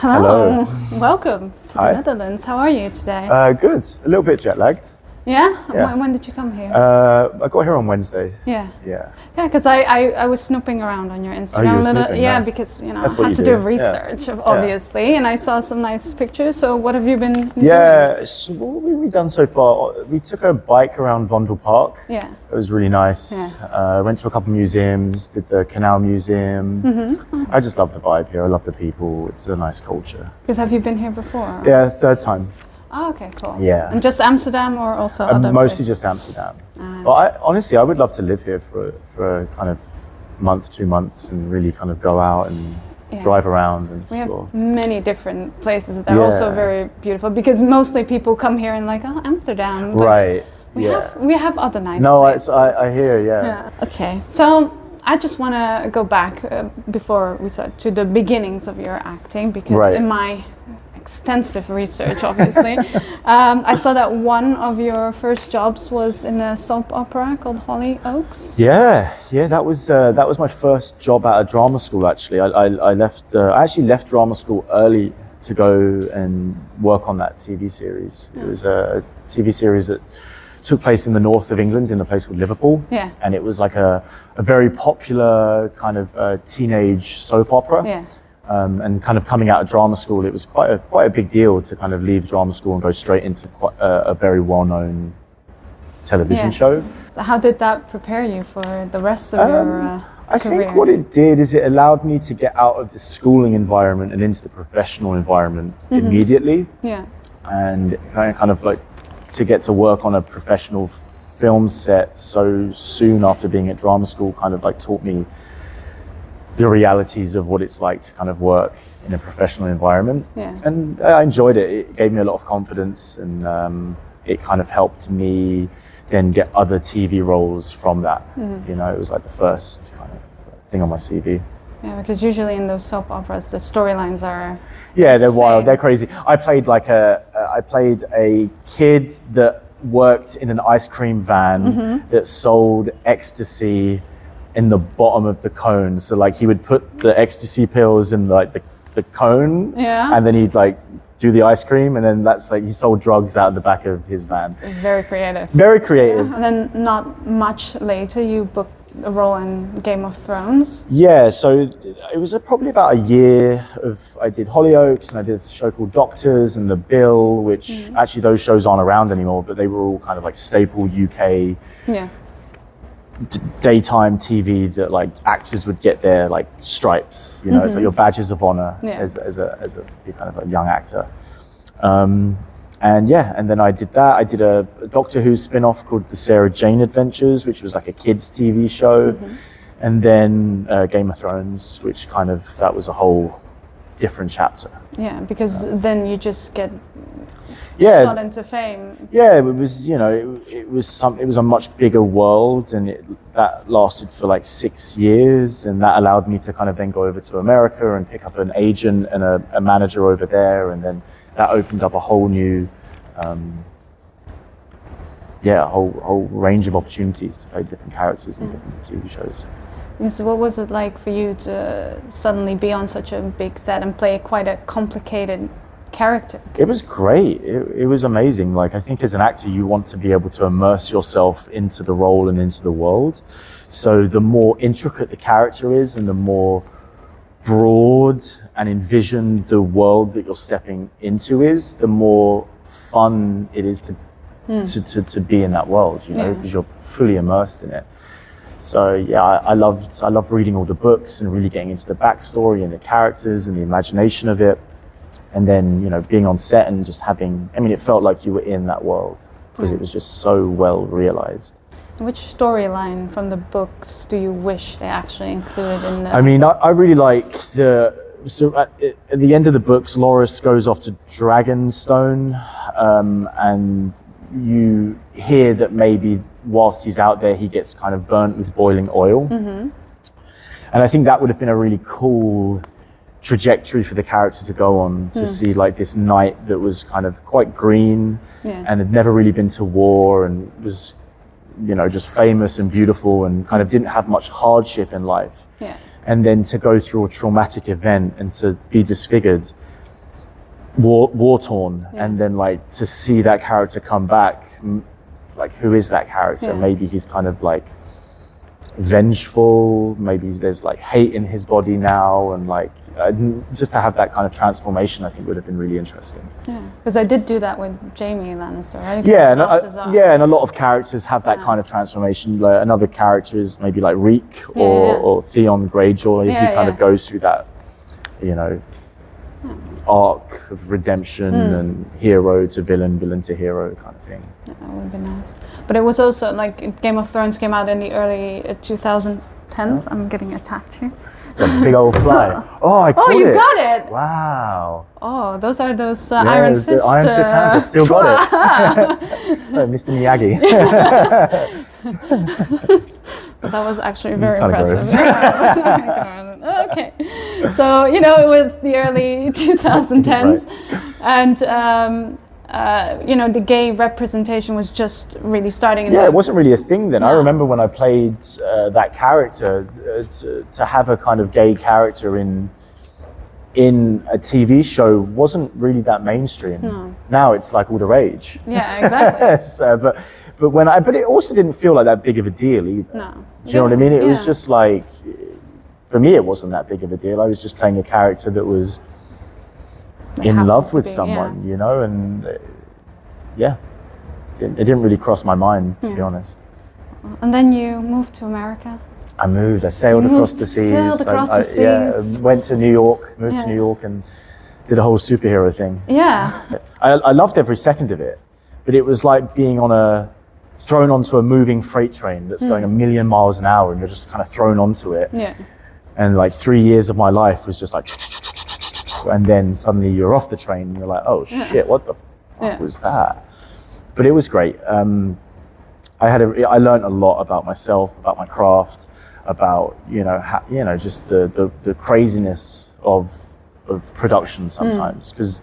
Hello. Welcome to Hi. the Netherlands. How are you today? Good. A little bit jet lagged. Yeah? Yeah. When did you come here? I got here on Wednesday. Yeah. Yeah. Yeah, because I was snooping around on your Instagram you were a little. snooping, Yeah, nice. because That's I what had you to do. do research, obviously, and I saw some nice pictures. So what have you been doing? Yeah. So what have we done so far? We took a bike around Vondel Park. Yeah. It was really nice. Yeah. Went to a couple museums. Did the Canal Museum. Mm-hmm. I just love the vibe here. I love the people. It's a nice culture. Because have you been here before? Yeah, third time. Oh, okay, cool. Yeah. And just Amsterdam or also other Mostly places? just Amsterdam. But honestly, I would love to live here for a kind of month, 2 months, and really kind of go out and drive around and We explore. have many different places that are also very beautiful because mostly people come here and like, oh, Amsterdam. But Right. we have other nice No, places. I hear, yeah. Okay. So I just want to go back before we start to the beginnings of your acting because in my extensive research, obviously, I saw that one of your first jobs was in a soap opera called Hollyoaks. Yeah, that was my first job at a drama school. Actually, I left. I actually left drama school early to go and work on that TV series. It was a TV series that took place in the north of England in a place called Liverpool. Yeah. And it was like a very popular kind of teenage soap opera. Yeah. And kind of coming out of drama school, it was quite a big deal to kind of leave drama school and go straight into quite a very well-known television show. So how did that prepare you for the rest of your I career? think what it did is it allowed me to get out of the schooling environment and into the professional environment immediately. Yeah. And kind of like to get to work on a professional film set so soon after being at drama school kind of like taught me the realities of what it's like to kind of work in a professional environment. Yeah. And I enjoyed it. It gave me a lot of confidence, and it kind of helped me then get other TV roles from that. You know, it was like the first kind of thing on my CV. Yeah, because usually in those soap operas, the storylines are they're wild, they're crazy. I played a kid that worked in an ice cream van that sold ecstasy in the bottom of the cone. So like he would put the ecstasy pills in like the cone, and then he'd like do the ice cream, and then that's like he sold drugs out of the back of his van. very creative. Very creative. And then not much later, you booked a role in Game of Thrones. Yeah, so it was probably about a year of, I did Hollyoaks and I did a show called Doctors and The Bill, which actually those shows aren't around anymore, but they were all kind of like staple UK daytime TV that like actors would get their like stripes, you know, it's like your badges of honor as a kind of a young actor. And then I did that. I did a Doctor Who spin-off called The Sarah Jane Adventures, which was like a kids TV show. And then Game of Thrones, which kind of, that was a whole different chapter. Yeah, because then you just get shot into fame. Yeah, it was, you know, it was a much bigger world, and that lasted for like 6 years, and that allowed me to kind of then go over to America and pick up an agent and a manager over there, and then that opened up a whole new, a whole range of opportunities to play different characters in different TV shows. So what was it like for you to suddenly be on such a big set and play quite a complicated character? It was great. It was amazing. Like, I think as an actor, you want to be able to immerse yourself into the role and into the world. So the more intricate the character is and the more broad and envisioned the world that you're stepping into is, the more fun it is to be in that world, you know, because you're fully immersed in it. So yeah, I loved reading all the books and really getting into the backstory and the characters and the imagination of it. And then, you know, being on set and just it felt like you were in that world because it was just so well realized. Which storyline from the books do you wish they actually included in the... I mean, I really like so at the end of the books, Loris goes off to Dragonstone, and you hear that maybe whilst he's out there, he gets kind of burnt with boiling oil. And I think that would have been a really cool trajectory for the character to go on, to see like this knight that was kind of quite green and had never really been to war and was, you know, just famous and beautiful and kind of didn't have much hardship in life. And then to go through a traumatic event and to be disfigured war torn, and then like to see that character come back, like who is that character? Maybe he's kind of like vengeful, maybe there's like hate in his body now, and like just to have that kind of transformation, I think would have been really interesting. Yeah, because I did do that with Jamie Lannister, right? Yeah, and a lot of characters have that kind of transformation. Like another character is maybe like Reek or Theon Greyjoy, who kind of goes through that, you know, arc of redemption and hero to villain, villain to hero kind of thing. Yeah, that would be nice. But it was also like Game of Thrones came out in the early 2010s. I'm getting attacked here. That big old fly. Oh, I caught it. Oh, you got it. Wow. Oh, those are those Iron Fist. Iron Fist hands. I still got it. Oh, Mr. Miyagi. That was actually very impressive. Okay, so you know, it was the early 2010s, and you know, the gay representation was just really starting. Yeah, it wasn't really a thing then. I remember when I played that character, to have a kind of gay character in a TV show wasn't really that mainstream. No. Now it's like all the rage. Yeah, exactly. But it also didn't feel like that big of a deal either. No. Do you know what I mean? It was just like, for me, it wasn't that big of a deal. I was just playing a character that was in love with someone, you know, and it didn't really cross my mind, to be honest. And then you moved to America? I sailed across the seas. Went to New York, moved to New York and did a whole superhero thing. Yeah. I loved every second of it, but it was like being thrown onto a moving freight train that's going 1,000,000 miles an hour, and you're just kind of thrown onto it. Yeah. And like 3 years of my life was just like, and then suddenly you're off the train and you're like, oh shit, what the fuck was that? But it was great. I learned a lot about myself, about my craft, about just the craziness of production sometimes, because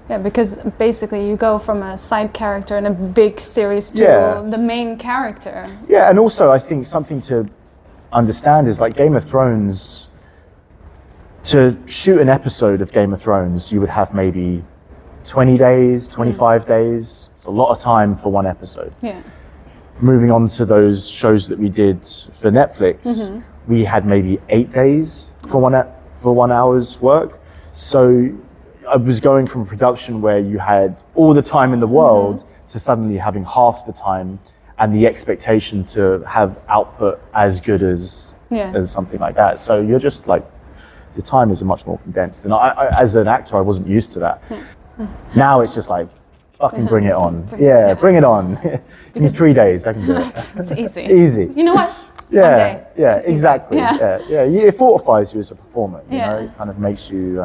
basically you go from a side character in a big series to the main character. Yeah, and also I think something to understand is like Game of Thrones. To shoot an episode of Game of Thrones, you would have maybe 20 days, 25 days. It's a lot of time for one episode. Yeah. Moving on to those shows that we did for Netflix, we had maybe 8 days for 1 hour's work. So I was going from a production where you had all the time in the world to suddenly having half the time and the expectation to have output as good as something like that. So you're just like, the time is much more condensed. And I as an actor, I wasn't used to that. Now it's just like, fucking bring it on. Bring it on. Give me 3 days, I can do it. It's easy. Easy. You know what? One day. Yeah, exactly. Yeah. It fortifies you as a performer. You know, it kind of makes you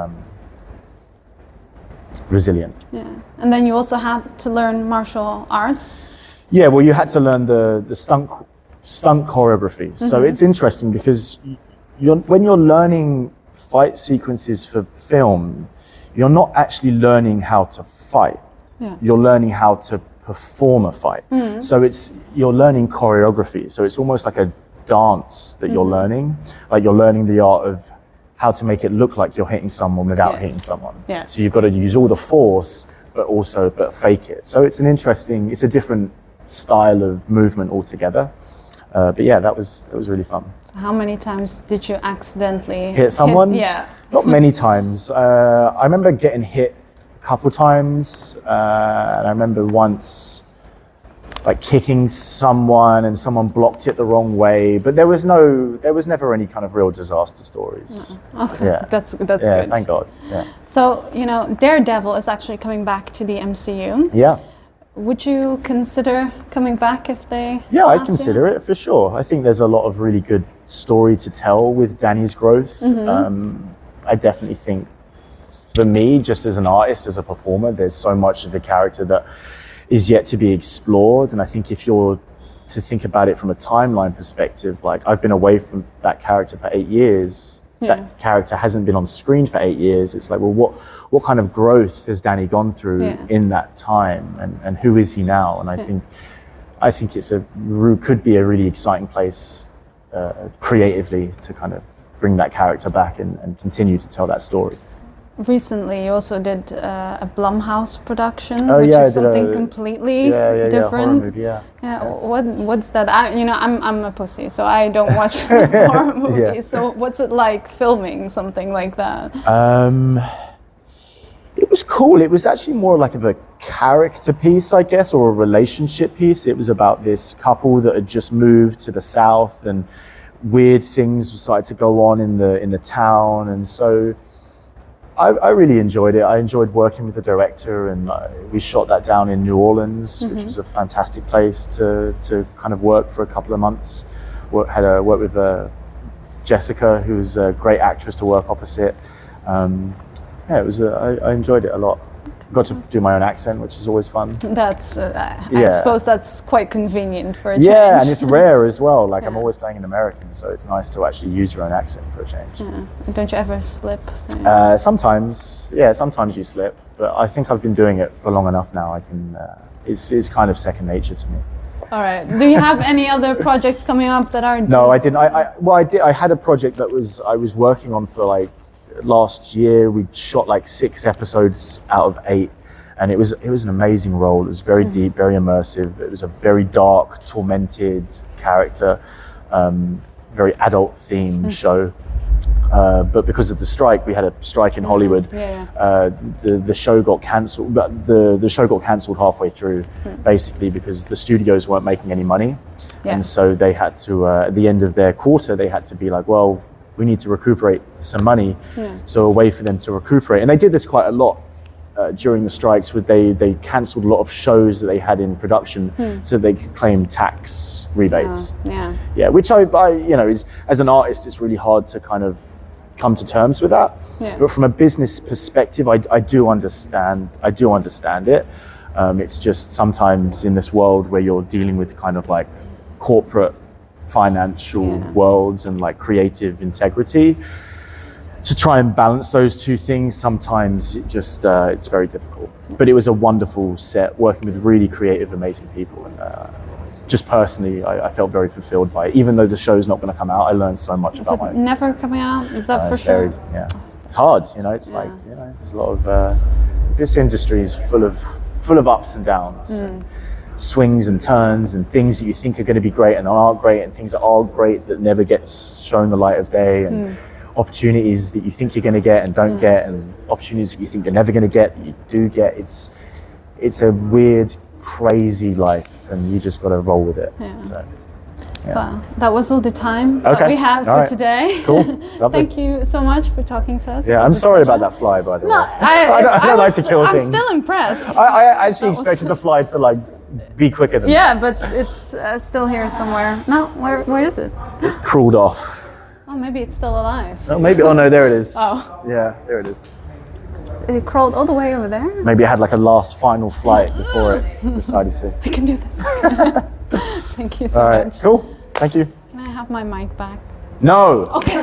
resilient. Yeah. And then you also had to learn martial arts. Yeah, well, you had to learn the stunt choreography. So it's interesting because when you're learning fight sequences for film, you're not actually learning how to fight. Yeah. You're learning how to perform a fight. So you're learning choreography. So it's almost like a dance that you're learning. Like you're learning the art of how to make it look like you're hitting someone without hitting someone. Yeah. So you've got to use all the force, but fake it. So it's a different style of movement altogether. But yeah, that was really fun. How many times did you accidentally hit someone? Yeah. Not many times. I remember getting hit a couple times, and I remember once like kicking someone and someone blocked it the wrong way, but there was never any kind of real disaster stories. Okay, yeah. That's good. Thank God. Yeah. So, Daredevil is actually coming back to the MCU. Yeah. Would you consider coming back if they I'd consider it for sure. I think there's a lot of really good story to tell with Danny's growth. I definitely think for me, just as an artist, as a performer, there's so much of the character that is yet to be explored. And I think if you're to think about it from a timeline perspective, like I've been away from that character for 8 years. That character hasn't been on screen for 8 years. It's like, well, what kind of growth has Danny gone through in that time, and who is he now? And I think could be a really exciting place creatively to kind of bring that character back and continue to tell that story. recently you also did a Blumhouse production, Oh, which yeah, is something completely different. Horror movie, What's that? I'm a pussy, so I don't watch horror movies. Yeah. So what's it like filming something like that? It was cool. It was actually more like of a character piece, I guess, or a relationship piece. It was about this couple that had just moved to the South, and weird things started to go on in the town, and so I really enjoyed it. I enjoyed working with the director, and we shot that down in New Orleans, which was a fantastic place to kind of work for a couple of months. Worked with Jessica, who was a great actress to work opposite. It was. I enjoyed it a lot. Got to do my own accent, which is always fun. That's. I suppose that's quite convenient for a change. Yeah, and it's rare as well. Like I'm always playing an American, so it's nice to actually use your own accent for a change. Yeah. Don't you ever slip? Sometimes, sometimes you slip, but I think I've been doing it for long enough now. I can. It's kind of second nature to me. All right. Do you have any other projects coming up that are? No, I didn't. I did. I had a project that I was working on for like. Last year we shot like 6 episodes out of 8, and it was an amazing role. It was very deep, very immersive. It was a very dark, tormented character, very adult themed show. But because of the strike, we had a strike in Hollywood. The show got cancelled. But the show got cancelled halfway through, basically because the studios weren't making any money, and so they had to at the end of their quarter they had to be like, well, we need to recuperate some money. So a way for them to recuperate, and they did this quite a lot during the strikes. They cancelled a lot of shows that they had in production so they could claim tax rebates. Which I is, as an artist, it's really hard to kind of come to terms with that. But from a business perspective, I do understand it. It's just sometimes in this world where you're dealing with kind of like corporate financial worlds and like creative integrity, to try and balance those two things, sometimes it just it's very difficult. But it was a wonderful set, working with really creative, amazing people, and just personally I felt very fulfilled by it. Even though the show's not going to come out, I learned so much about it never coming out? Is that for sure? It's hard, it's like there's a lot of this industry is full of ups and downs, and swings and turns, and things that you think are going to be great and aren't great, and things that are great that never gets shown the light of day, and opportunities that you think you're going to get and don't get, and opportunities that you think you're never going to get that you do get. It's a weird, crazy life, and you just got to roll with it. So, well, that was all the time that we have for today. Cool. Thank you so much for talking to us. I'm sorry about that fly, by the way. I don't like to kill things. I'm still impressed. I actually expected the fly to like be quicker than that. But it's still here somewhere. No, where is it? It crawled off. Oh, maybe it's still alive. Oh, maybe. Oh no, there it is. Oh. Yeah, there it is. It crawled all the way over there? Maybe it had like a last final flight before it decided to. I can do this. Thank you so much. Cool. Thank you. Can I have my mic back? No. Okay.